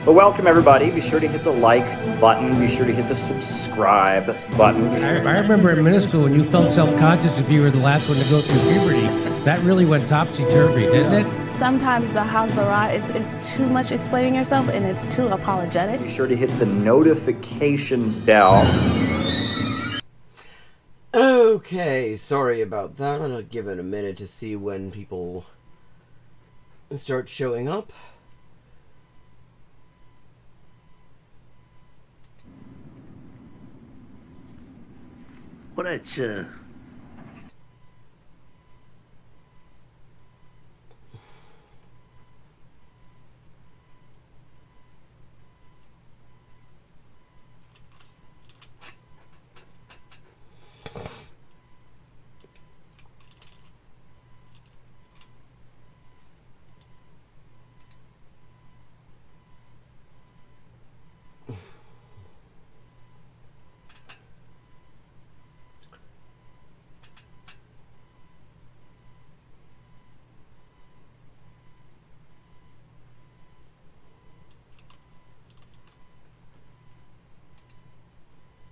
But welcome everybody. Be sure to hit the like button. Be sure to hit the subscribe button. I remember in middle school when you felt self-conscious if you were the last one to go through puberty. That really went topsy-turvy, didn't it? Sometimes the Hasbara, it's too much explaining yourself and it's too apologetic. Be sure to hit the notifications bell. Okay, sorry about that. I'm gonna give it a minute to see when people start showing up. What that's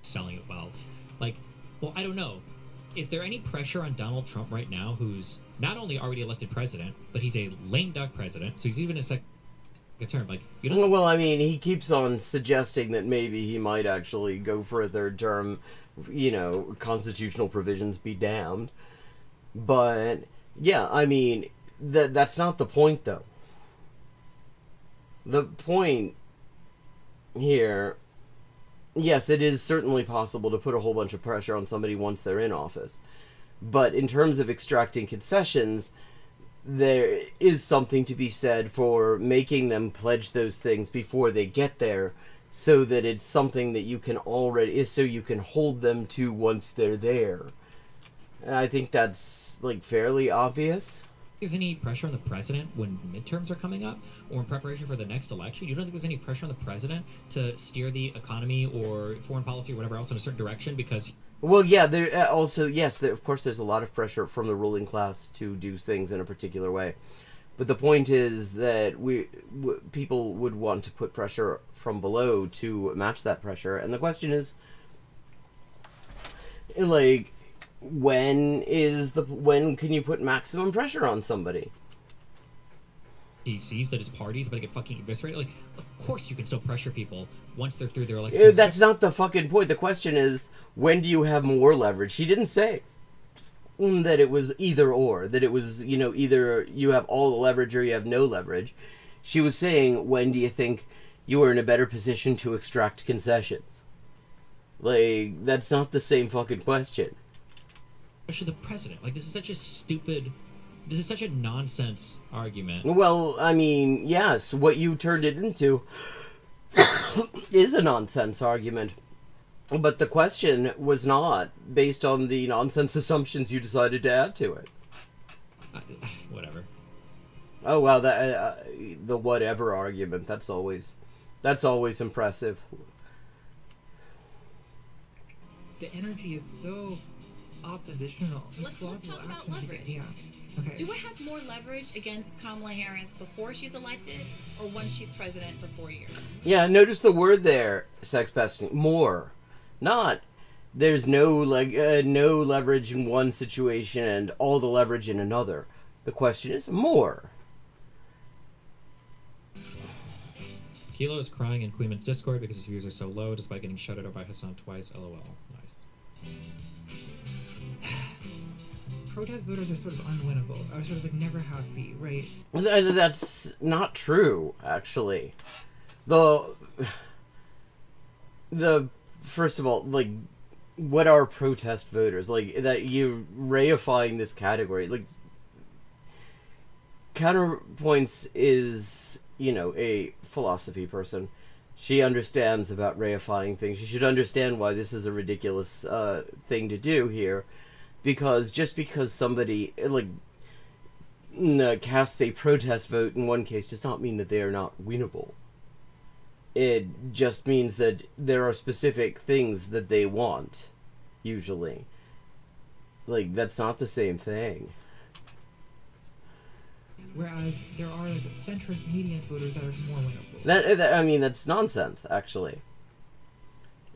selling it well. Like, well, I don't know. Is there any pressure on Donald Trump right now, who's not only already elected president, but he's a lame duck president, so he's even a second term? Like, you know. Well, I mean, he keeps on suggesting that maybe he might actually go for a third term. You know, constitutional provisions be damned. But yeah, I mean, that's not the point, though. The point here. Yes, it is certainly possible to put a whole bunch of pressure on somebody once they're in office. But in terms of extracting concessions, there is something to be said for making them pledge those things before they get there, so that it's something that you can so you can hold them to once they're there. And I think that's, like, fairly obvious. There's any pressure on the president when midterms are coming up or in preparation for the next election? You don't think there's any pressure on the president to steer the economy or foreign policy or whatever else in a certain direction? Because, well, yeah, there also, yes, of course there's a lot of pressure from the ruling class to do things in a particular way. But the point is that people would want to put pressure from below to match that pressure. And the question is, like, when can you put maximum pressure on somebody? he sees that his party's about to get fucking eviscerated. Like, of course you can still pressure people once they're through their election. That's not the fucking point. The question is, when do you have more leverage? She didn't say that it was either or, that it was, you know, either you have all the leverage or you have no leverage. She was saying, when do you think you are in a better position to extract concessions? Like, that's not the same fucking question. Especially the president. Like, this is such a nonsense argument. Well, I mean, yes, what you turned it into is a nonsense argument. But the question was not based on the nonsense assumptions you decided to add to it. Whatever. Oh, wow, that the whatever argument, that's always impressive. The energy is so oppositional. Let's talk about leverage. Yeah. Okay. Do I have more leverage against Kamala Harris before she's elected or once she's president for 4 years? Yeah, notice the word there, Sex Pesting. More. Not, there's no leverage in one situation and all the leverage in another. The question is more. Kilo is crying in Queenman's Discord because his views are so low despite getting shouted out by Hassan twice. LOL. Nice. Protest voters are sort of unwinnable. Are sort of like never have be, right? That's not true, actually. The first of all, like, what are protest voters? Like, that you're reifying this category. Like, Counterpoints is, you know, a philosophy person. She understands about reifying things. She should understand why this is a ridiculous thing to do here. Because just because somebody, like, casts a protest vote in one case does not mean that they are not winnable. It just means that there are specific things that they want, usually. Like, that's not the same thing. Whereas there are like centrist median voters that are more winnable. I mean, that's nonsense, actually.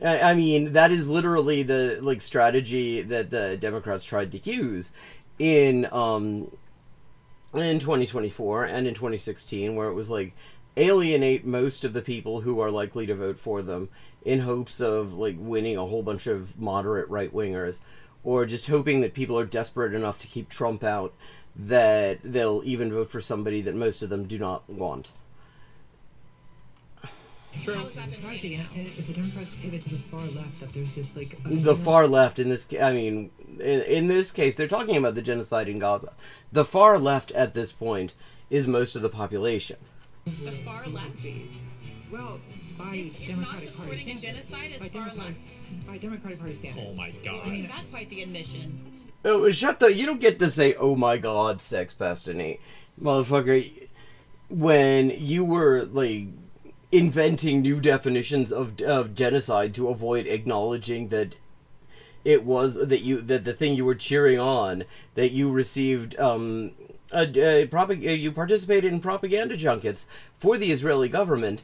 I mean, that is literally the like strategy that the Democrats tried to use in 2024 and in 2016, where it was like alienate most of the people who are likely to vote for them in hopes of like winning a whole bunch of moderate right-wingers, or just hoping that people are desperate enough to keep Trump out that they'll even vote for somebody that most of them do not want. True. How has that been playing out? If the Democrats pivot to the far left, that there's this like The far left in this, I mean, in this case, they're talking about the genocide in Gaza. The far left at this point is most of the population. The far left? Well, by It's not Democratic the Party supporting a standards. genocide, By it's far left. By Democratic Party standards. Oh my god. Isn't that quite the admission? Oh, shut the, you don't get to say, oh my god, Sex Destiny. Motherfucker, when you were, like, inventing new definitions of genocide to avoid acknowledging that it was, that the thing you were cheering on, that you received, you participated in propaganda junkets for the Israeli government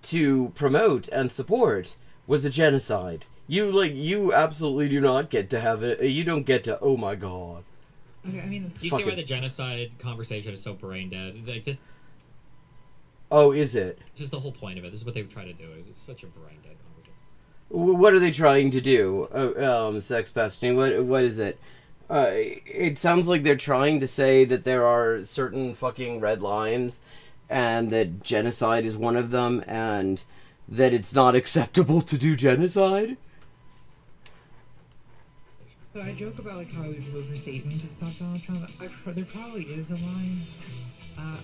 to promote and support, was a genocide. You absolutely do not get to have it. You don't get to, oh my god. Okay, I mean, Do you see Fucking- why the genocide conversation is so brain dead? Like this Oh, is it? is the whole point of it. This is what they try to do. Is it's such a brain dead conversation. What are they trying to do? Sex Destiny, what is it? It sounds like they're trying to say that there are certain fucking red lines, and that genocide is one of them, and that it's not acceptable to do genocide. so I joke about like how I would vote for statement to stop Donald Trump. There probably is a line.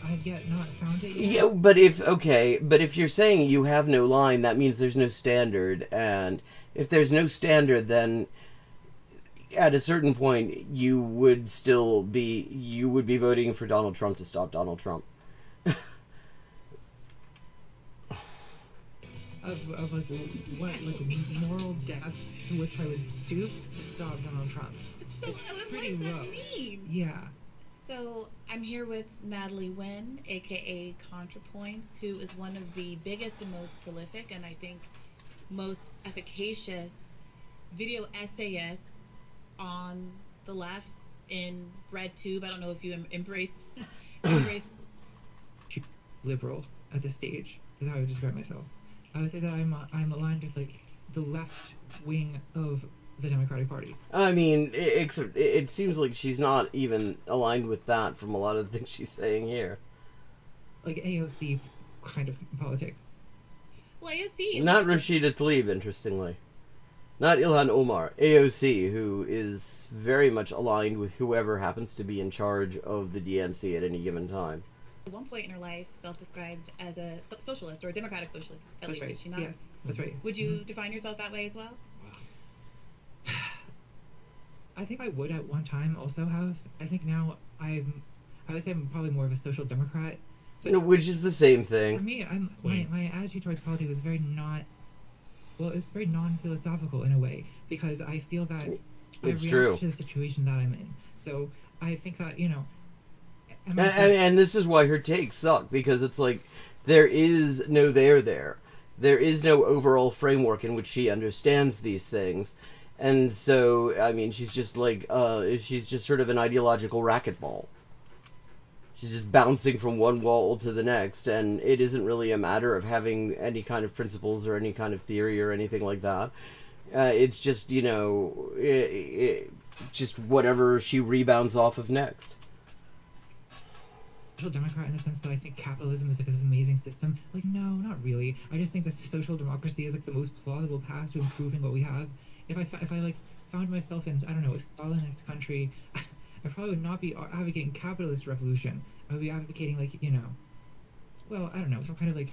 I've yet not found it yet. Yeah, but if you're saying you have no line, that means there's no standard, and if there's no standard, then at a certain point you would be voting for Donald Trump to stop Donald Trump. Of like what like moral depth to which I would stoop to stop Donald Trump. So, It's what pretty does that low. mean? Yeah. So, I'm here with Natalie Wynn, aka ContraPoints, who is one of the biggest and most prolific, and I think most efficacious video essayists on the left in RedTube. I don't know if you embrace Liberal at this stage is how I would describe myself. I would say that I'm aligned with like the left wing of the Democratic Party. I mean, it seems like she's not even aligned with that from a lot of the things she's saying here. Like AOC kind of politics. Well, AOC. Not Rashida Tlaib, interestingly. Not Ilhan Omar. AOC, who is very much aligned with whoever happens to be in charge of the DNC at any given time. At one point in her life, self-described as a socialist or a democratic socialist. At That's least, right. did she not? Yes, that's right. Would you define yourself that way as well? I think I would at one time also have. I think now I would say I'm probably more of a social democrat. But Which is the same for thing. me, Queen. my attitude towards politics is very not. Well, it's very non-philosophical in a way because I feel that It's I react true. to the situation that I'm in. So I think that And this is why her takes suck, because it's like, there is no there. There is no overall framework in which she understands these things. And so, I mean, she's just like, she's just sort of an ideological racquetball. She's just bouncing from one wall to the next, and it isn't really a matter of having any kind of principles or any kind of theory or anything like that. It's just, just whatever she rebounds off of next. social democrat in the sense that I think capitalism is like this amazing system. Like, no, not really. I just think that social democracy is like the most plausible path to improving what we have. If I like found myself in, I don't know, a Stalinist country, I probably would not be advocating capitalist revolution. I would be advocating like, well, I don't know, some kind of like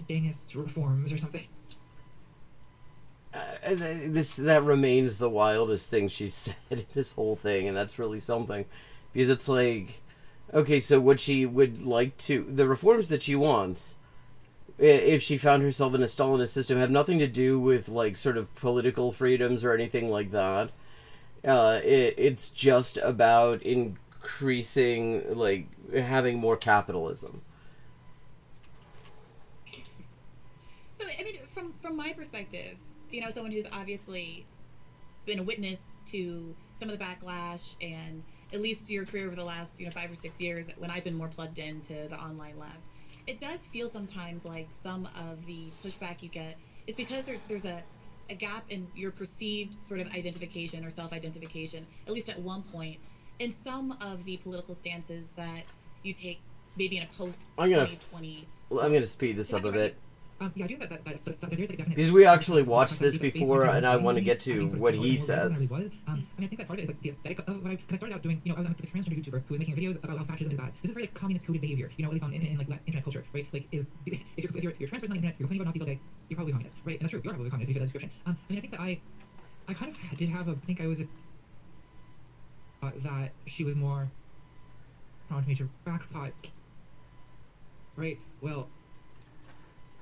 Dangist reforms or something. That remains the wildest thing she's said in this whole thing, and that's really something, because it's like, okay, so what she would like to, the reforms that she wants, if she found herself in a Stalinist system, have nothing to do with like sort of political freedoms or anything like that. It's just about increasing, like, having more capitalism. So, I mean, from my perspective, someone who's obviously been a witness to some of the backlash and at least your career over the last 5 or 6 years when I've been more plugged into the online left, it does feel sometimes like some of the pushback you get is because there's a gap in your perceived sort of identification or self-identification, at least at one point, in some of the political stances that you take maybe in a post-2020. I'm gonna speed this up a bit. Yeah, I do that. There's like a definite. Because we actually watched this before, and I want to get to what he says. I think that part of it is like the aesthetic of what because I started out doing, I was like the transgender YouTuber who was making videos about how fascism is bad. This is very like communist coded behavior, at least in like internet culture, right? Like, if you're trans person on the internet, you're complaining about Nazis all day, you're probably communist, right? And that's true, you're probably communist if you fit that description. I mean, I think that I kind of did have I think I was that she was more prone to major crackpot, right? Well,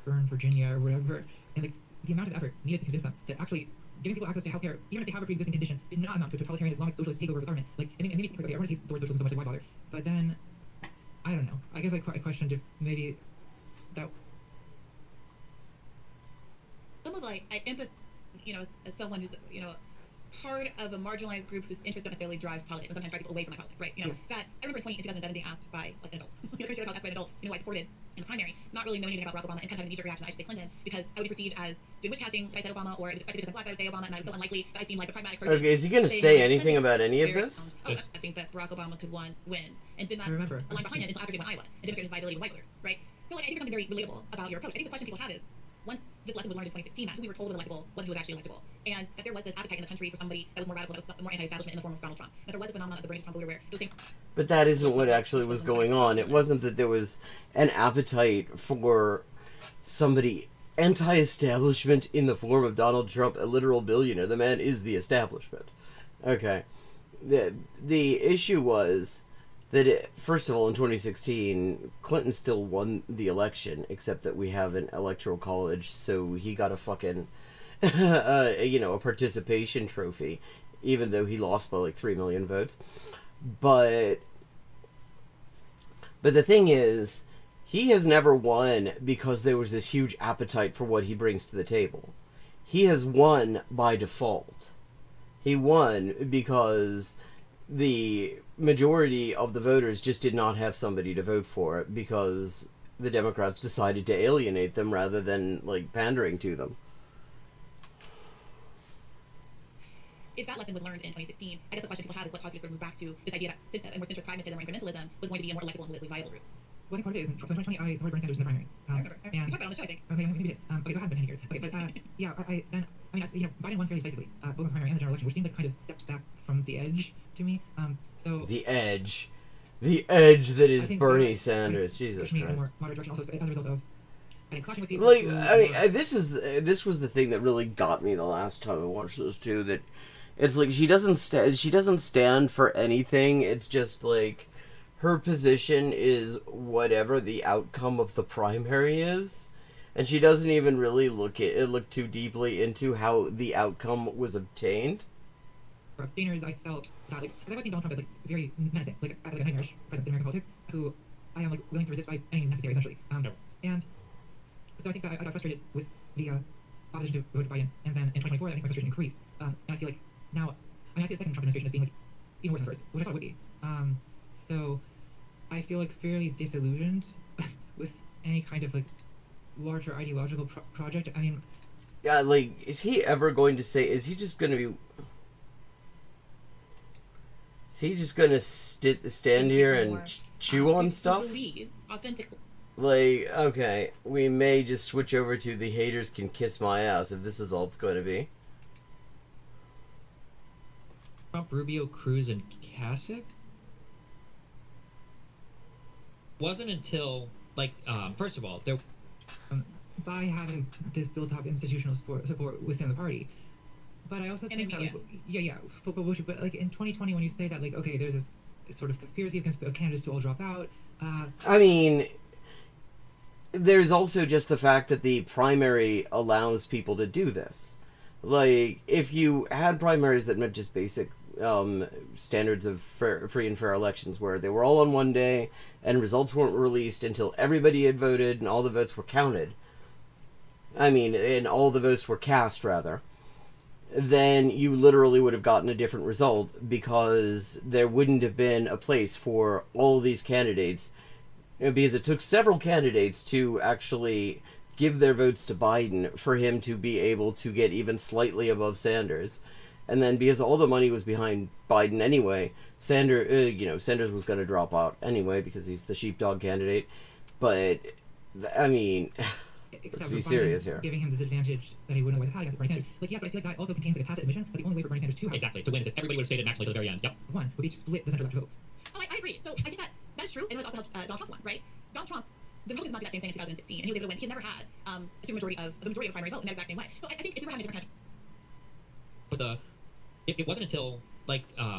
burn Virginia or whatever, and like the amount of effort needed to convince them that actually giving people access to healthcare, even if they have a pre-existing condition, did not amount to a totalitarian Islamic socialist takeover of the government. Like, and maybe okay, everyone hates the word socialism so much, why bother? But then, I don't know. I guess I questioned if maybe that. Some of like I empathize, as someone who's part of a marginalized group whose interests don't necessarily drive politics and sometimes drive people away from that politics, right? That I remember in 2007 being asked by like an adult, first year I was asked by an adult, who I supported in the primary, not really knowing anything about Barack Obama and kind of having a knee-jerk reaction. I should say Clinton because I would be perceived as doing witch casting. I said Obama, or it was expected because I'm black. I would say Obama, and I was so unlikely that I seemed like a pragmatic person. Okay, is he gonna say anything about any of this? I think that Barack Obama could win, and did not align behind it until after he won Iowa and demonstrated his viability with white voters, right? So like I think there's something very relatable about your approach. I think the question people have is, once this lesson was learned in 2016, that who we were told was electable wasn't who was actually electable, and that there was this appetite in the country for somebody that was more radical, that was more anti-establishment in the form of Donald Trump. That there was a phenomenon of the brain of Tom Booter where those things. But that isn't what actually was going on. It wasn't that there was an appetite for somebody anti-establishment in the form of Donald Trump, a literal billionaire. The man is the establishment. Okay. The issue was that, first of all, in 2016, Clinton still won the election, except that we have an electoral college, so he got a fucking, a participation trophy, even though he lost by like 3 million votes. But the thing is, he has never won because there was this huge appetite for what he brings to the table. He has won by default. He won because the majority of the voters just did not have somebody to vote for it because the Democrats decided to alienate them rather than, like, pandering to them. If that lesson was learned in 2016, I guess the question people have is what caused you to sort of move back to this idea that a more centrist pragmatism or incrementalism was going to be a more electable and politically viable route. Well, I think part of it is in 2020 I supported Bernie Sanders in the primary. I remember. We talked about it on the show, I think. Okay, maybe we did. Okay, so it has been 10 years. Okay, but yeah, Biden won fairly decisively, both in the primary and the general election, which seemed like kind of steps back from the edge to me. So the edge that is Bernie Sanders. Jesus Christ. More moderate direction also as a result of clashing with people. Like, I mean, this was the thing that really got me the last time I watched those two. That it's like she doesn't stand for anything. It's just like her position is whatever the outcome of the primary is, and she doesn't even really look too deeply into how the outcome was obtained. For abstainers, I felt that because I've seen Donald Trump as like very menacing, like as like a nightmarish president in American politics, who I am like willing to resist by any means necessary, essentially. And so I think that I got frustrated with the opposition to vote Biden, and then in 2024, I think my frustration increased. And I feel like now, I see the second Trump administration as being like even worse than the first, which I thought it would be. So I feel like fairly disillusioned with any kind of like larger ideological project. I mean, yeah, like, is he just going to stand here and chew on stuff? Believes authentically. Like, okay, we may just switch over to the haters can kiss my ass if this is all it's going to be. Trump, Rubio, Cruz, and Kasich? Wasn't until, like, first of all, there... by having this built-up institutional support within the party. But I also think that, like, but like in 2020, when you say that, like, okay, there's this sort of conspiracy of candidates to all drop out. I mean, there's also just the fact that the primary allows people to do this. Like, if you had primaries that meant just basic standards of free and fair elections, where they were all on one day and results weren't released until everybody had voted and all the votes were counted. And all the votes were cast, rather. Then you literally would have gotten a different result, because there wouldn't have been a place for all these candidates, because it took several candidates to actually give their votes to Biden for him to be able to get even slightly above Sanders. And then because all the money was behind Biden anyway, Sanders was going to drop out anyway because he's the sheepdog candidate. But, let's be serious here. Giving him this advantage that he wouldn't have had against Bernie Sanders. Yes, but I feel like that also contains a tacit admission that the only way for Bernie Sanders to have Exactly. To win is if everybody would have stayed at max to the very end. Yep. one would be to split the center-left vote. Oh, I agree. So I think that is true, and it was also how Donald Trump won, right? Donald Trump, the Republicans did not do that same thing in 2016, and he was able to win. He's never had a majority of the primary vote in that exact same way. So I think if we were having a different kind of... But it wasn't until,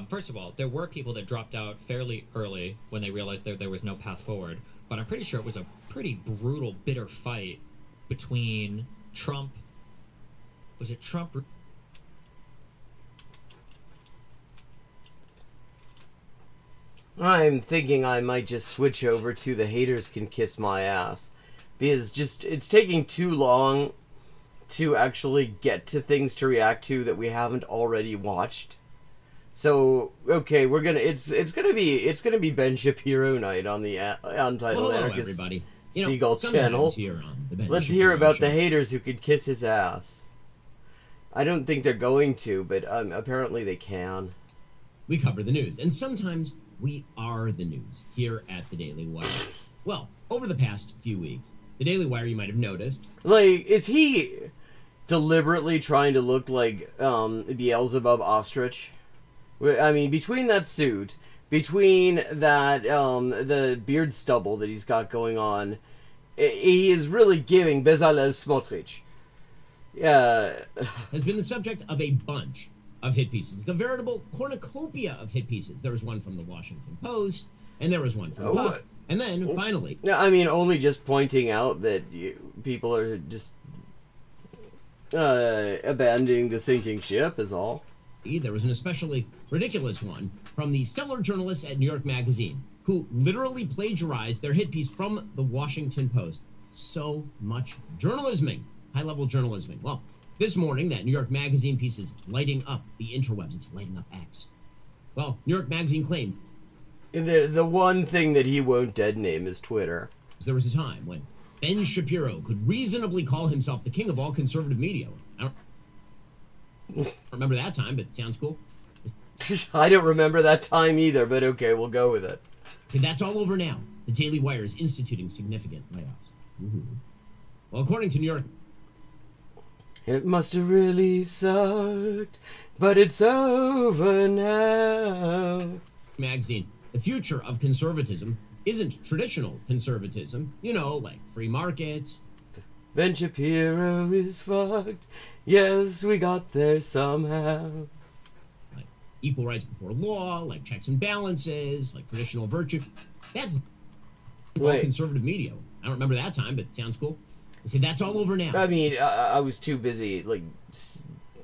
first of all, there were people that dropped out fairly early when they realized there was no path forward. But I'm pretty sure it was a pretty brutal, bitter fight between Trump. Was it Trump? I'm thinking I might just switch over to the haters can kiss my ass, because it's taking too long to actually get to things to react to that we haven't already watched. So okay, it's gonna be Ben Shapiro night on the Untitled Anarchist everybody. Seagull channel. Let's hear about the haters who could kiss his ass. I don't think they're going to, but apparently they can. We cover the news, and sometimes we are the news here at the Daily Wire. Well, over the past few weeks, the Daily Wire, you might have noticed. Is he deliberately trying to look like Beelzebub Ostrich? Between that suit, between that the beard stubble that he's got going on, he is really giving Bezalel Smotrich. Has been the subject of a bunch of hit pieces, the veritable cornucopia of hit pieces. There was one from the Washington Post, and there was one from Puck, and then finally... only just pointing out that people are just abandoning the sinking ship is all. There was an especially ridiculous one from the stellar journalists at New York Magazine, who literally plagiarized their hit piece from the Washington Post. So much journalisming, high-level journalisming. Well, this morning, that New York Magazine piece is lighting up the interwebs. It's lighting up X. Well, New York Magazine claimed the one thing that he won't dead name is Twitter. There was a time when Ben Shapiro could reasonably call himself the king of all conservative media. I don't remember that time, but it sounds cool. I don't remember that time either, but okay, we'll go with it. So that's all over now. The Daily Wire is instituting significant layoffs. Mm-hmm. Well, according to New York... It must have really sucked, but it's over now. Magazine, the future of conservatism isn't traditional conservatism. Like free markets. Ben Shapiro is fucked. Yes, we got there somehow. Like equal rights before law, like checks and balances, like traditional virtue. That's all conservative media. I don't remember that time, but it sounds cool. I say that's all over now. I was too busy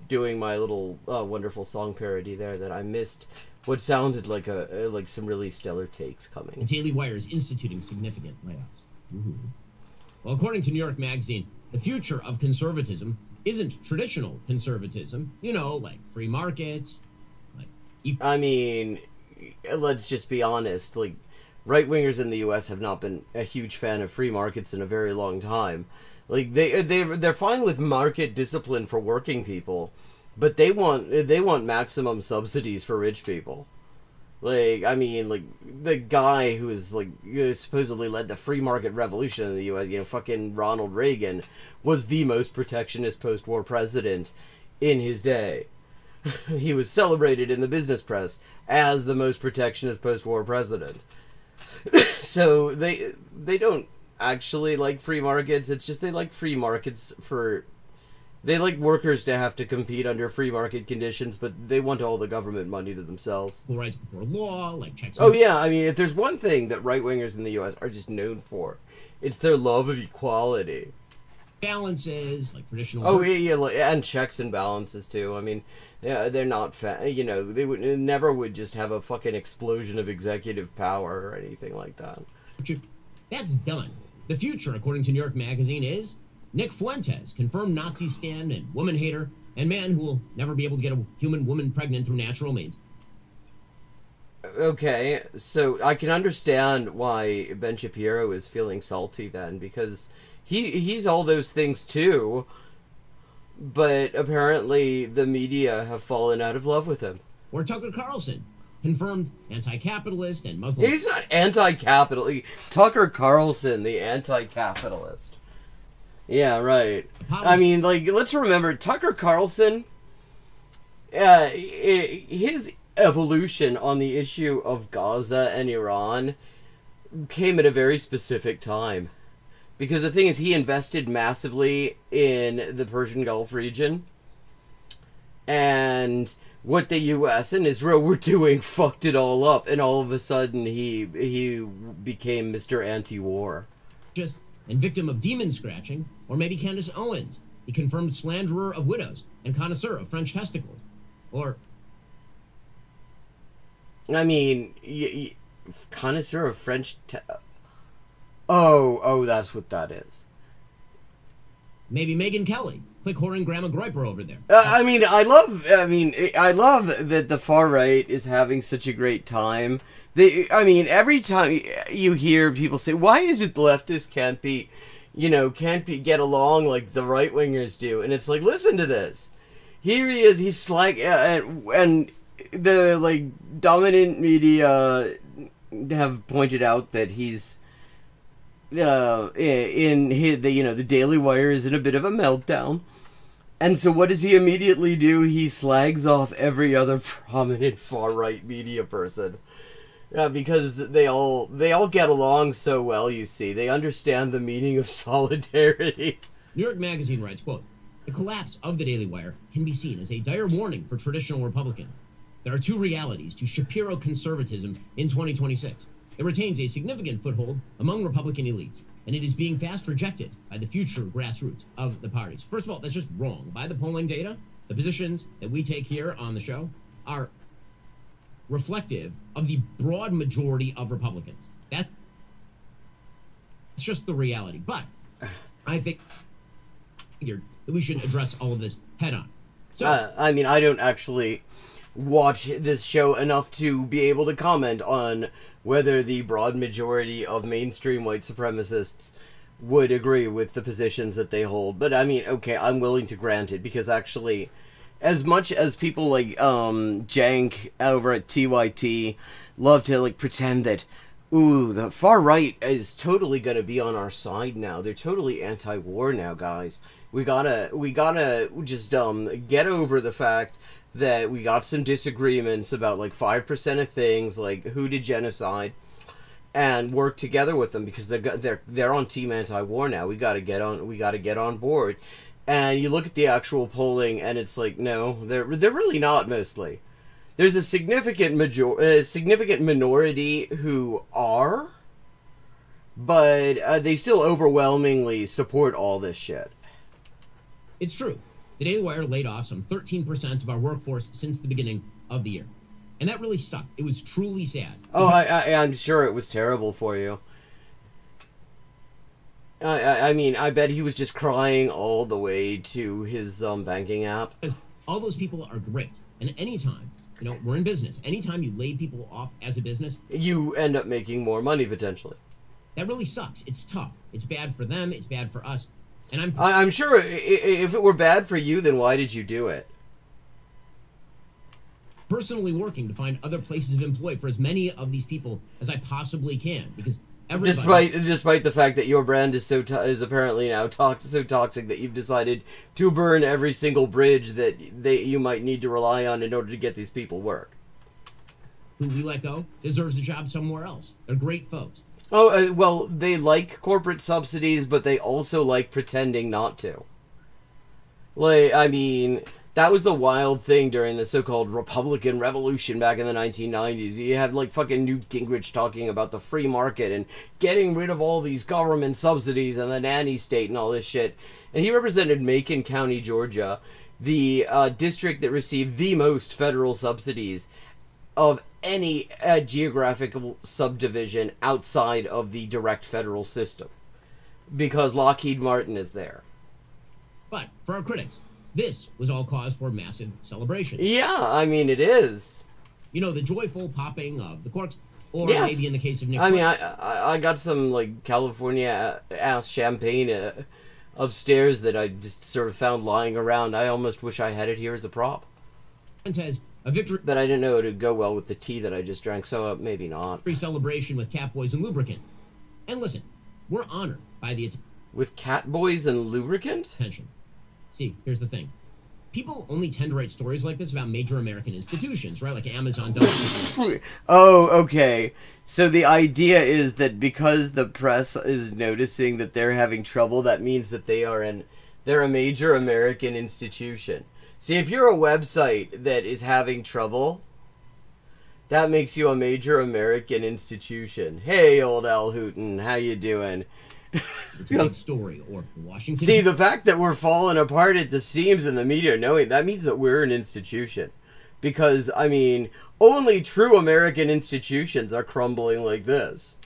doing my little wonderful song parody there that I missed what sounded like some really stellar takes coming. The Daily Wire is instituting significant layoffs. Mm-hmm. Well, according to New York Magazine, the future of conservatism isn't traditional conservatism. Like free markets. Let's just be honest. Right-wingers in the U.S. have not been a huge fan of free markets in a very long time. They're fine with market discipline for working people, but they want maximum subsidies for rich people. The guy who is supposedly led the free market revolution in the U.S., fucking Ronald Reagan, was the most protectionist post-war president in his day. He was celebrated in the business press as the most protectionist post-war president. So they don't actually like free markets. It's just they like free markets they like workers to have to compete under free market conditions, but they want all the government money to themselves. Equal rights before law, like checks. If there's one thing that right-wingers in the U.S. are just known for, it's their love of equality. balances, like traditional. Oh yeah, and checks and balances too. I mean, yeah, they're not they never would just have a fucking explosion of executive power or anything like that. That's done. The future, according to New York Magazine, is Nick Fuentes, confirmed Nazi stand and woman hater, and man who will never be able to get a human woman pregnant through natural means. Okay, so I can understand why Ben Shapiro is feeling salty then, because he's all those things too, but apparently the media have fallen out of love with him. Or Tucker Carlson, confirmed anti-capitalist and Muslim. He's not anti-capitalist. Tucker Carlson, the anti-capitalist. Yeah, right. I mean, like, let's remember, Tucker Carlson, his evolution on the issue of Gaza and Iran came at a very specific time. Because the thing is, he invested massively in the Persian Gulf region. And what the U.S. and Israel were doing fucked it all up. And all of a sudden, he became Mr. Anti-War. And victim of demon scratching, or maybe Candace Owens, the confirmed slanderer of widows and connoisseur of French testicles. Or... I mean, connoisseur of French... Oh, that's what that is. Maybe Megyn Kelly, click whoring Grandma Groiper over there. I love that the far right is having such a great time. Every time you hear people say, "Why is it the leftists can't get along like the right wingers do?" And it's like, listen to this. Here he is. He's like, and the dominant media have pointed out that he's the Daily Wire is in a bit of a meltdown. And so what does he immediately do? He slags off every other prominent far-right media person. Because they all get along so well, you see. They understand the meaning of solidarity. New York Magazine writes, quote, "The collapse of the Daily Wire can be seen as a dire warning for traditional Republicans. There are two realities to Shapiro conservatism in 2026. It retains a significant foothold among Republican elites, and it is being fast rejected by the future grassroots of the parties." First of all, that's just wrong. By the polling data, the positions that we take here on the show are reflective of the broad majority of Republicans. That's just the reality. But I think that we should address all of this head on. So, I don't actually watch this show enough to be able to comment on whether the broad majority of mainstream white supremacists would agree with the positions that they hold. But okay, I'm willing to grant it, because actually, as much as people like Jank over at TYT love to pretend that, ooh, the far right is totally gonna be on our side now. They're totally anti-war now, guys. We gotta just get over the fact that we got some disagreements about 5% of things, like who did genocide, and work together with them, because they're on team anti-war now. We gotta get on board. And you look at the actual polling, and it's like, no, they're really not. Mostly, there's a significant minority who are, but they still overwhelmingly support all this shit. it's true. The Daily Wire laid off some 13% of our workforce since the beginning of the year. And that really sucked. It was truly sad. Oh, I'm sure it was terrible for you. I bet he was just crying all the way to his banking app. All those people are great. And anytime, we're in business. Anytime you lay people off as a business, you end up making more money, potentially. That really sucks. It's tough. It's bad for them. It's bad for us. And I'm sure if it were bad for you, then why did you do it? Personally working to find other places of employ for as many of these people as I possibly can, because everybody... Despite the fact that your brand is is apparently now so toxic that you've decided to burn every single bridge that you might need to rely on in order to get these people work. Who we let go deserves a job somewhere else. They're great folks. Oh, well, they like corporate subsidies, but they also like pretending not to. That was the wild thing during the so-called Republican Revolution back in the 1990s. You had like fucking Newt Gingrich talking about the free market and getting rid of all these government subsidies and the nanny state and all this shit. And he represented Macon County, Georgia, the district that received the most federal subsidies of any geographical subdivision outside of the direct federal system, because Lockheed Martin is there. But for our critics, this was all cause for massive celebration. Yeah, I mean, it is. You know, the joyful popping of the corks, or Yes. maybe in the case of Nick. I mean, I got some like California ass champagne upstairs that I just sort of found lying around. I almost wish I had it here as a prop. Says a victory But I didn't know it would go well with the tea that I just drank, so maybe not. celebration with Catboys and lubricant. And listen, we're honored by the With Catboys and lubricant? attention. See, here's the thing. People only tend to write stories like this about major American institutions, right? Like Amazon does. Oh, okay. So the idea is that because the press is noticing that they're having trouble, that means that they're a major American institution. See, if you're a website that is having trouble, that makes you a major American institution. Hey, old Al Hooten, how you doing? It's a big story, or Washington. See, the fact that we're falling apart at the seams in the media, knowing that means that we're an institution. Because, I mean, only true American institutions are crumbling like this.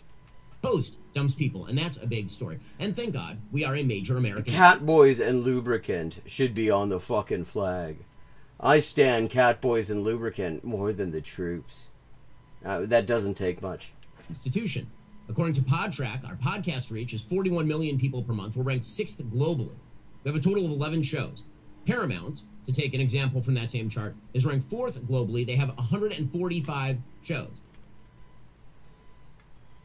Post dumps people, and that's a big story. And thank God we are a major American. Catboys and lubricant should be on the fucking flag. I stand Catboys and lubricant more than the troops. That doesn't take much. Institution. According to PodTrack, our podcast reach is 41 million people per month. We're ranked 6th globally. We have a total of 11 shows. Paramount, to take an example from that same chart, is ranked 4th globally. They have 145 shows.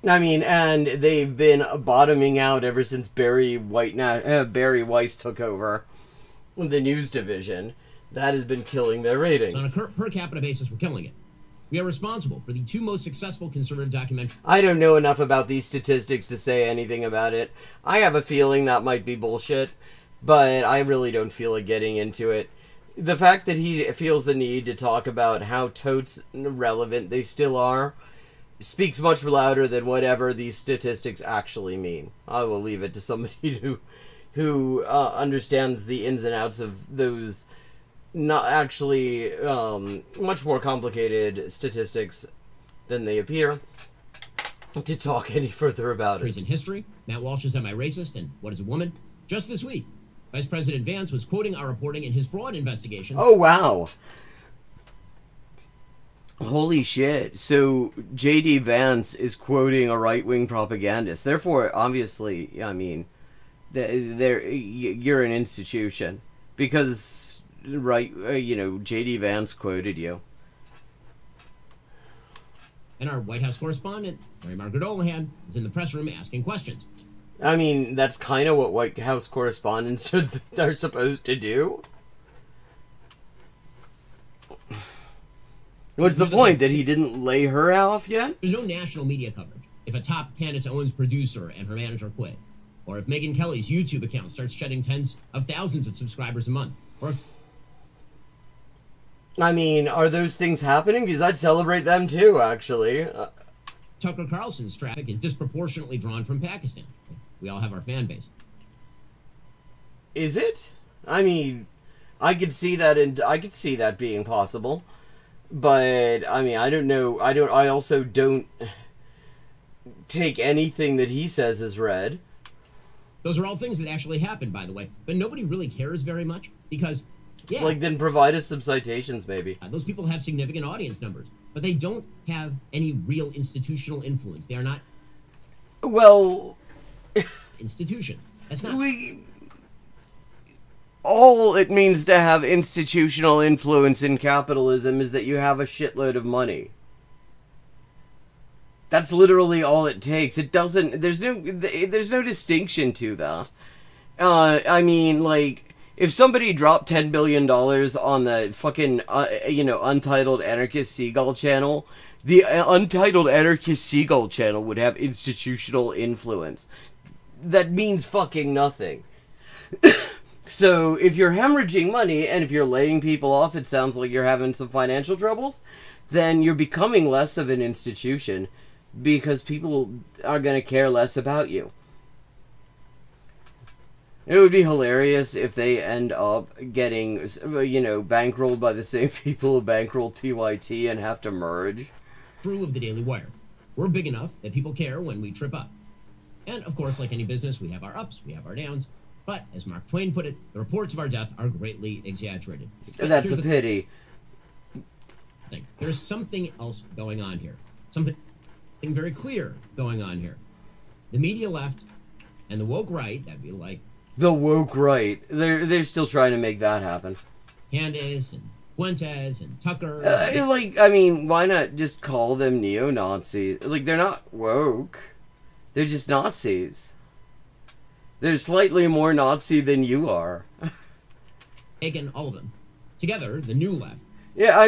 I mean, and they've been bottoming out ever since Barry Weiss took over the news division. That has been killing their ratings. So on a per capita basis, we're killing it. We are responsible for the 2 most successful conservative documentaries. I don't know enough about these statistics to say anything about it. I have a feeling that might be bullshit, but I really don't feel like getting into it. The fact that he feels the need to talk about how totes relevant they still are speaks much louder than whatever these statistics actually mean. I will leave it to somebody who understands the ins and outs of those not actually much more complicated statistics than they appear to talk any further about it. In history, Matt Walsh is Am-I-Racist and What is a Woman? Just this week, Vice President Vance was quoting our reporting in his fraud investigation. Oh, wow. Holy shit. So J.D. Vance is quoting a right-wing propagandist. Therefore, obviously, I mean, you're an institution. Because, right, J.D. Vance quoted you. And our White House correspondent, Mary Margaret Olahan, is in the press room asking questions. I mean, that's kind of what White House correspondents are supposed to do. What's the point? That he didn't lay her off yet? There's no national media coverage. If a top Candace Owens producer and her manager quit, or if Megyn Kelly's YouTube account starts shedding tens of thousands of subscribers a month, or if... I mean, are those things happening? Because I'd celebrate them too, actually. Tucker Carlson's traffic is disproportionately drawn from Pakistan. We all have our fan base. Is it? I mean, I could see that, and I could see that being possible. But I mean, I don't know. I also don't take anything that he says as read. Those are all things that actually happened, by the way. But nobody really cares very much because, yeah. Like, then provide us some citations, maybe. Those people have significant audience numbers, but they don't have any real institutional influence. They are not. Well, institutions. That's not. All it means to have institutional influence in capitalism is that you have a shitload of money. That's literally all it takes. It doesn't. There's no distinction to that. I mean, like, if somebody dropped $10 billion on the fucking Untitled Anarchist Seagull channel, the Untitled Anarchist Seagull channel would have institutional influence. That means fucking nothing. So if you're hemorrhaging money and if you're laying people off, it sounds like you're having some financial troubles, then you're becoming less of an institution because people are going to care less about you. It would be hilarious if they end up getting, bankrolled by the same people who bankrolled TYT and have to merge. True of the Daily Wire. We're big enough that people care when we trip up. And, of course, like any business, we have our ups, we have our downs. But, as Mark Twain put it, the reports of our death are greatly exaggerated. But that's a pity. There's something else going on here. Something very clear going on here. The media left and the woke right, that'd be like... The woke right. They're still trying to make that happen. Candace and Fuentes and Tucker. Why not just call them neo-Nazis? They're not woke. They're just Nazis. They're slightly more Nazi than you are. Again, all of them. Together, the new left. Yeah,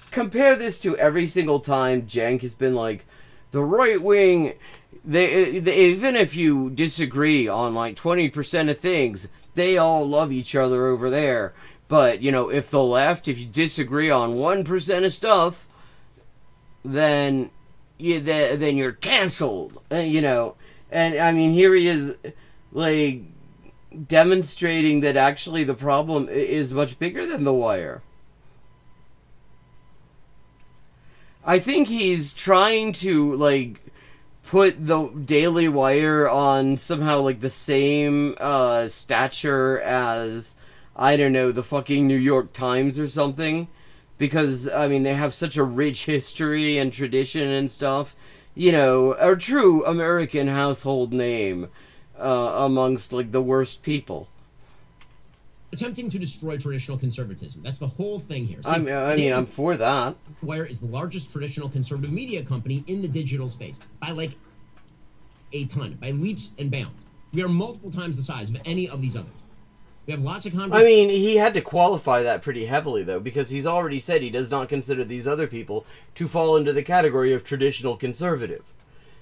compare this to every single time Cenk has been like, the right wing, they even if you disagree on 20% of things, they all love each other over there. But, if the left, if you disagree on 1% of stuff, then you're canceled, and here he is, demonstrating that actually the problem is much bigger than The Wire. I think he's trying to, put the Daily Wire on somehow, the same, stature as, I don't know, the fucking New York Times or something. Because, they have such a rich history and tradition and stuff. A true American household name amongst, the worst people. Attempting to destroy traditional conservatism. That's the whole thing here. See, I'm for that. Wire is the largest traditional conservative media company in the digital space. By, a ton. By leaps and bounds. We are multiple times the size of any of these others. We have lots of conversations. He had to qualify that pretty heavily, though, because he's already said he does not consider these other people to fall into the category of traditional conservative.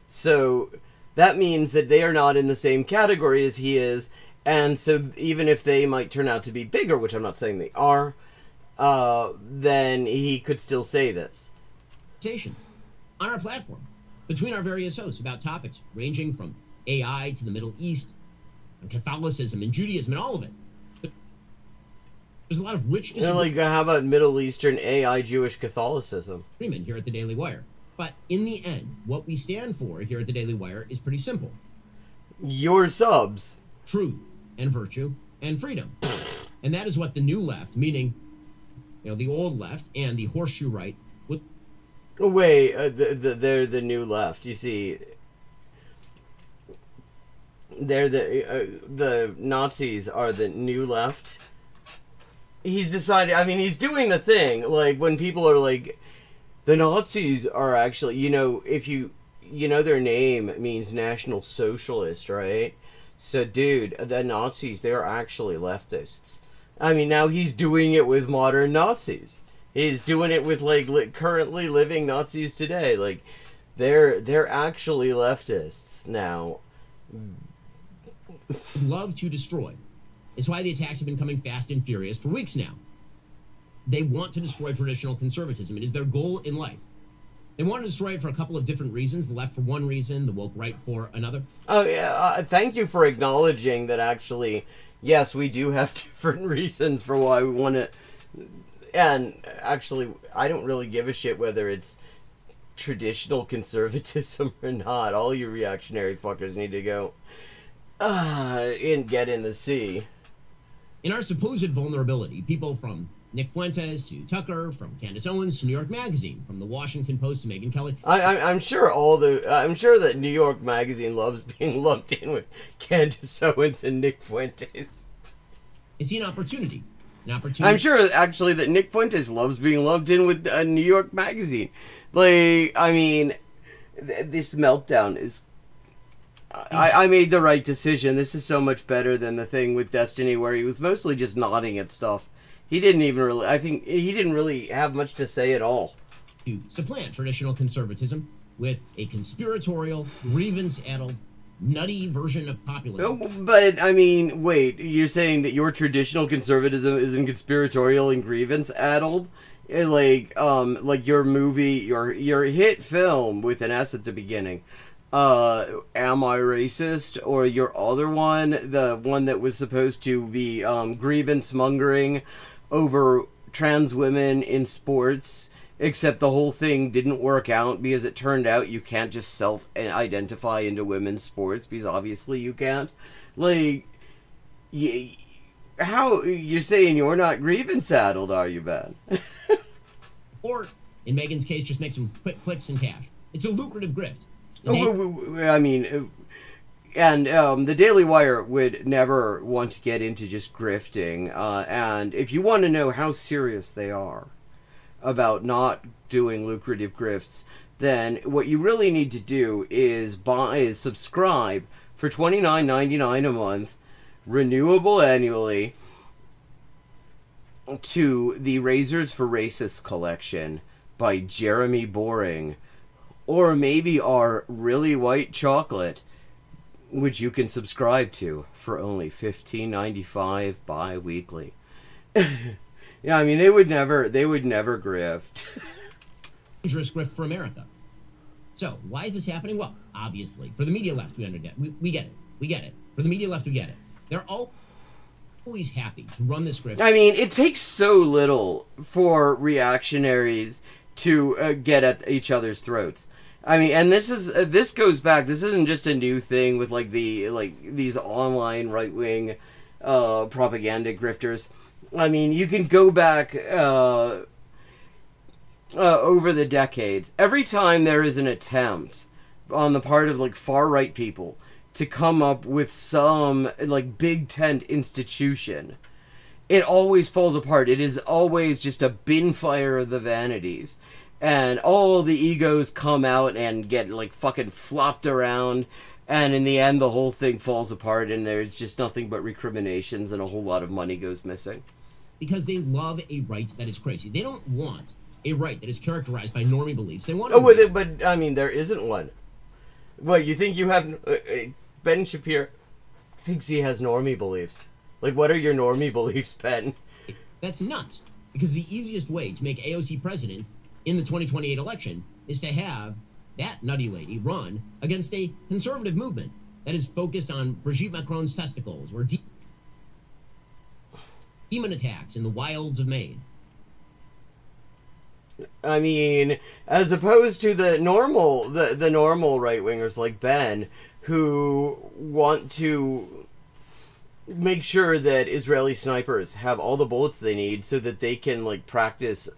So that means that they are not in the same category as he is, and so even if they might turn out to be bigger, which I'm not saying they are, then he could still say this. On our platform, between our various hosts about topics ranging from AI to the Middle East, and Catholicism and Judaism and all of it. There's a lot of rich how about Middle Eastern AI Jewish Catholicism? Here at the Daily Wire. But in the end, what we stand for here at the Daily Wire is pretty simple. Your subs. Truth and virtue and freedom. And that is what the new left, meaning the old left and the horseshoe right, would... they're the new left. You see, they're the Nazis are the new left. He's decided, he's doing the thing, when people are the Nazis are actually, if their name means National Socialist, right? So, dude, the Nazis, they're actually leftists. Now he's doing it with modern Nazis. He's doing it with, currently living Nazis today. They're actually leftists now. Love to destroy. It's why the attacks have been coming fast and furious for weeks now. They want to destroy traditional conservatism. It is their goal in life. They want to destroy it for a couple of different reasons. The left for one reason, the woke right for another. Oh, yeah. Thank you for acknowledging that actually, yes, we do have different reasons for why we want to... And actually, I don't really give a shit whether it's traditional conservatism or not. All you reactionary fuckers need to go and get in the sea. In our supposed vulnerability, people from Nick Fuentes to Tucker, from Candace Owens to New York Magazine, from the Washington Post to Megyn Kelly. I'm sure that New York Magazine loves being lumped in with Candace Owens and Nick Fuentes. Is he an opportunity? I'm sure actually that Nick Fuentes loves being lumped in with New York Magazine. This meltdown is. I made the right decision. This is so much better than the thing with Destiny where he was mostly just nodding at stuff. He didn't really have much to say at all. To supplant traditional conservatism with a conspiratorial, grievance-addled, nutty version of populism. But I mean, wait, you're saying that your traditional conservatism isn't conspiratorial and grievance addled? Like your movie, your hit film with an S at the beginning. Am I Racist? Or your other one, the one that was supposed to be grievance mongering over trans women in sports, except the whole thing didn't work out because it turned out you can't just self-identify into women's sports, because obviously you can't. Like, how you're saying you're not grievance addled, are you, Ben? Or, in Megan's case, just make some quick clicks and cash. It's a lucrative grift. I mean, and the Daily Wire would never want to get into just grifting. And if you want to know how serious they are about not doing lucrative grifts, then what you really need to do is subscribe for $29.99 a month, renewable annually, to the Razors for Racists collection by Jeremy Boring. Or maybe our Really White Chocolate, which you can subscribe to for only $15.95 bi-weekly. Yeah, I mean, they would never grift. Dangerous grift for America. So, why is this happening? Well, obviously, for the media left, we get it. We get it. For the media left, we get it. They're always happy to run this grift. I mean, it takes so little for reactionaries to get at each other's throats. I mean, and this goes back. This isn't just a new thing with these online right wing propaganda grifters. I mean, you can go back over the decades. Every time there is an attempt on the part of far right people to come up with some big tent institution, it always falls apart. It is always just a bin fire of the vanities. And all the egos come out and get fucking flopped around, and in the end the whole thing falls apart and there's just nothing but recriminations and a whole lot of money goes missing. Because they love a right that is crazy. They don't want a right that is characterized by normie beliefs. They want but I mean, there isn't one. What, you think you have... Ben Shapiro thinks he has normie beliefs. What are your normie beliefs, Ben? That's nuts. Because the easiest way to make AOC president in the 2028 election is to have that nutty lady run against a conservative movement that is focused on Brigitte Macron's testicles or demon attacks in the wilds of Maine. I mean, as opposed to the normal right-wingers like Ben, who want to make sure that Israeli snipers have all the bullets they need so that they can practice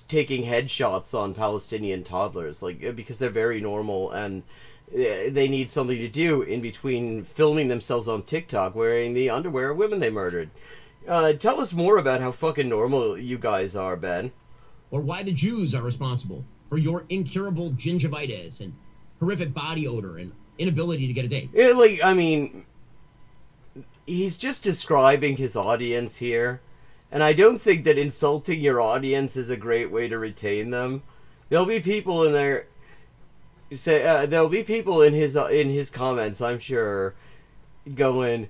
taking headshots on Palestinian toddlers, because they're very normal and they need something to do in between filming themselves on TikTok wearing the underwear of women they murdered. Tell us more about how fucking normal you guys are, Ben. Or why the Jews are responsible for your incurable gingivitis and horrific body odor and inability to get a date. I mean, he's just describing his audience here. And I don't think that insulting your audience is a great way to retain them. There'll be people in there there'll be people in his comments, I'm sure, going,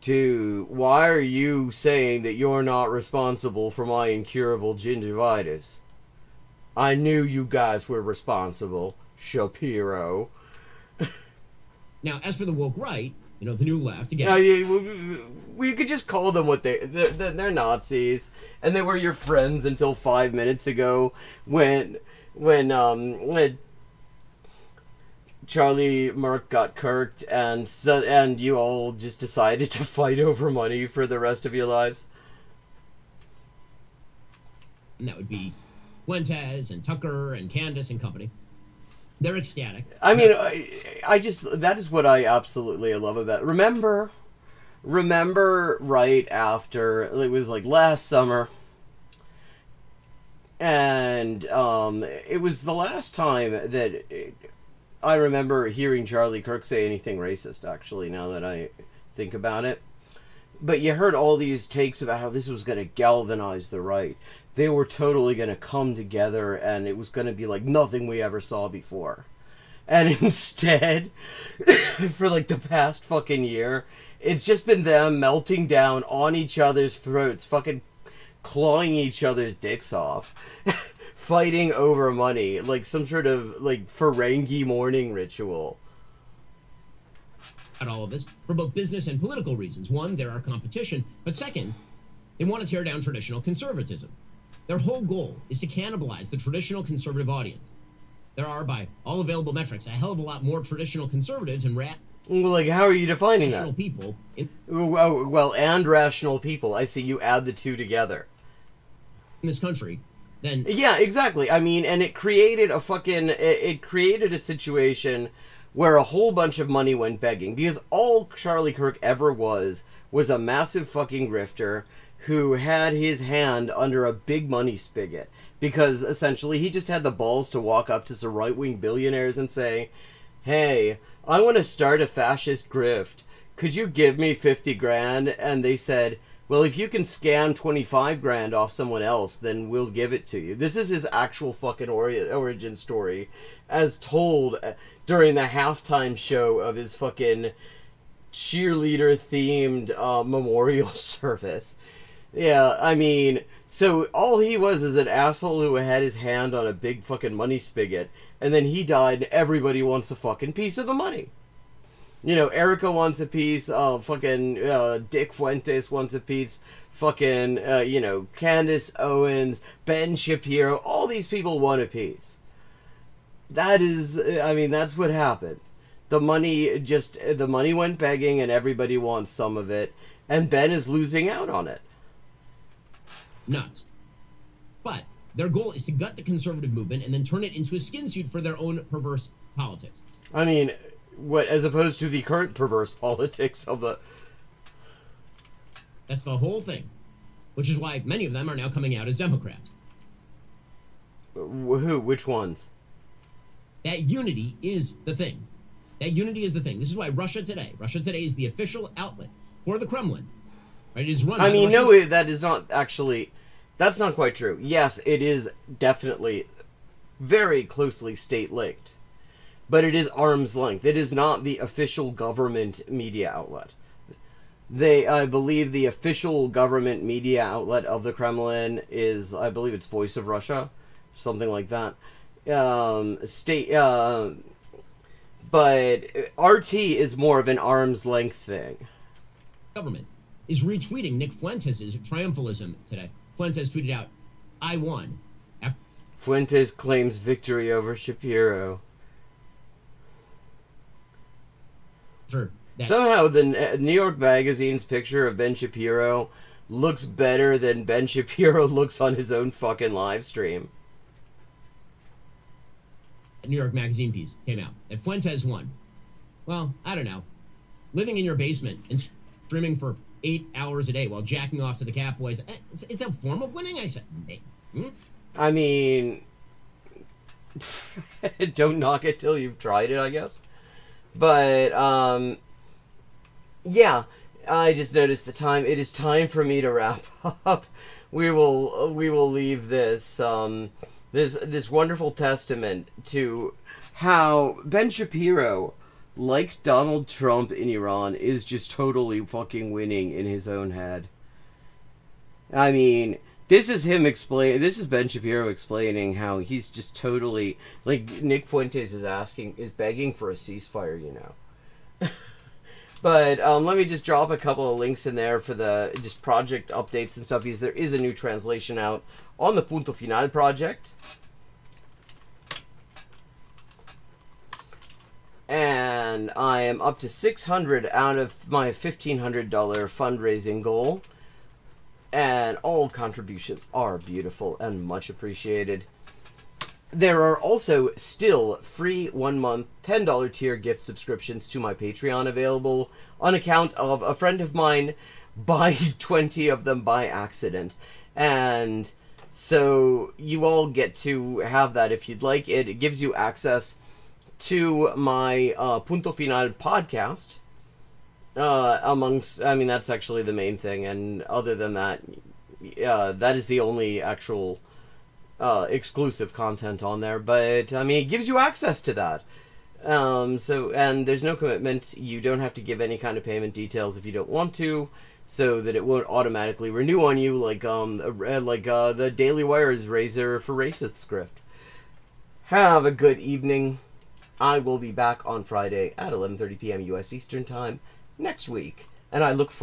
"Dude, why are you saying that you're not responsible for my incurable gingivitis? I knew you guys were responsible, Shapiro." Now, as for the woke right, the new left, again... we could just call them what they're Nazis, and they were your friends until 5 minutes ago when Charlie Merck got kirked and you all just decided to fight over money for the rest of your lives. And that would be Fuentes and Tucker and Candace and company. They're ecstatic. I mean, that is what I absolutely love about it. Remember right after, it was last summer, and it was the last time that I remember hearing Charlie Kirk say anything racist, actually, now that I think about it. But you heard all these takes about how this was going to galvanize the right. They were totally going to come together, and it was going to be like nothing we ever saw before. And instead, for like the past fucking year, it's just been them melting down on each other's throats, fucking clawing each other's dicks off, fighting over money, like some sort of like Ferengi morning ritual. At all of this for both business and political reasons. One, there are competition, but second, they want to tear down traditional conservatism. Their whole goal is to cannibalize the traditional conservative audience. There are, by all available metrics, a hell of a lot more traditional conservatives and Well, like, how are you defining rational that? people in Well, and rational people. I see you add the two together. this country than Yeah, exactly. I mean, and it created a situation where a whole bunch of money went begging, because all Charlie Kirk ever was a massive fucking grifter who had his hand under a big money spigot, because essentially he just had the balls to walk up to some right-wing billionaires and say, hey, I want to start a fascist grift. Could you give me 50 grand? And they said, well, if you can scam 25 grand off someone else, then we'll give it to you. This is his actual fucking origin story, as told during the halftime show of his fucking cheerleader-themed memorial service. Yeah, I mean, so all he was is an asshole who had his hand on a big fucking money spigot, and then he died, and everybody wants a fucking piece of the money. You know, Erica wants a piece, Dick Fuentes wants a piece, Candace Owens, Ben Shapiro, all these people want a piece. That's what happened. The money went begging, and everybody wants some of it, and Ben is losing out on it. nuts. But their goal is to gut the conservative movement and then turn it into a skin suit for their own perverse politics. I mean, what, as opposed to the current perverse politics of the... That's the whole thing. Which is why many of them are now coming out as Democrats. Who? Which ones? That unity is the thing. That unity is the thing. This is why Russia Today is the official outlet for the Kremlin. Right? It is run by the Russian... that is not actually... That's not quite true. Yes, it is definitely very closely state-linked. But it is arm's length. It is not the official government media outlet. I believe the official government media outlet of the Kremlin is, I believe it's Voice of Russia, something like that. But RT is more of an arm's length thing. Government is retweeting Nick Fuentes' triumphalism today. Fuentes tweeted out, "I won." Fuentes claims victory over Shapiro. Somehow the New York Magazine's picture of Ben Shapiro looks better than Ben Shapiro looks on his own fucking live stream. A New York Magazine piece came out that Fuentes won. Well, I don't know. Living in your basement and streaming for 8 hours a day while jacking off to the Catboys, it's a form of winning, I said. I mean, don't knock it till you've tried it, I guess. But, yeah, I just noticed the time. It is time for me to wrap up. We will leave this, this wonderful testament to how Ben Shapiro, like Donald Trump in Iran, is just totally fucking winning in his own head. I mean, this is Ben Shapiro explaining how he's just totally, like, Nick Fuentes is begging for a ceasefire, you know. But let me just drop a couple of links in there for the just project updates and stuff, because there is a new translation out on the Punto Final project. And I am up to 600 out of my $1,500 fundraising goal. And all contributions are beautiful and much appreciated. There are also still free 1-month $10 tier gift subscriptions to my Patreon available on account of a friend of mine buying 20 of them by accident. And so you all get to have that if you'd like it. It gives you access to my Punto Final podcast. That's actually the main thing, and other than that, that is the only actual exclusive content on there. But I mean, it gives you access to that. And there's no commitment. You don't have to give any kind of payment details if you don't want to, so that it won't automatically renew on you like the Daily Wire's Razor for Racist script. Have a good evening. I will be back on Friday at 11:30 p.m. U.S. Eastern Time next week, and I look forward